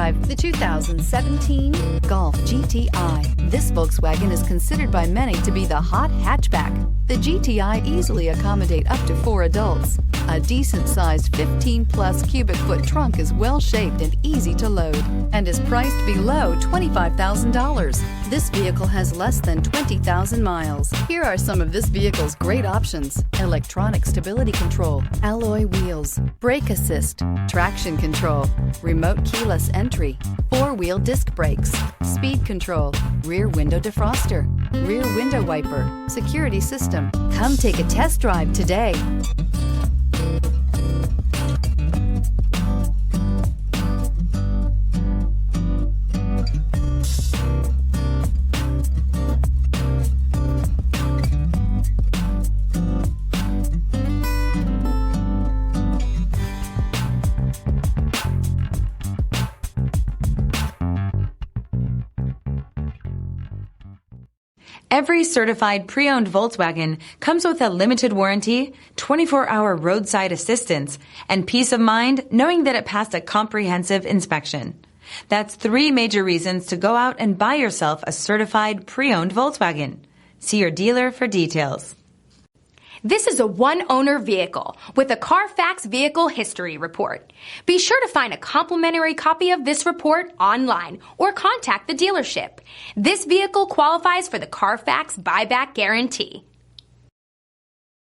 drive the 2017 Golf GTI. This Volkswagen is considered by many to be the hot hatchback. The GTI easily accommodate up to 4 adults. A decent-sized 15-plus cubic foot trunk is well-shaped and easy to load and is priced below $25,000. This vehicle has less than 20,000 miles. Here are some of this vehicle's great options: electronic stability control, alloy wheels, brake assist, traction control, remote keyless entry, 4-wheel disc brakes, speed control, rear window defroster, rear window wiper, security system. Come take a test drive today. Every certified pre-owned Volkswagen comes with a limited warranty, 24-hour roadside assistance, and peace of mind knowing that it passed a comprehensive inspection. That's 3 major reasons to go out and buy yourself a certified pre-owned Volkswagen. See your dealer for details. This is a one-owner vehicle with a CARFAX Vehicle History Report. Be sure to find a complimentary copy of this report online or contact the dealership. This vehicle qualifies for the CARFAX Buyback Guarantee.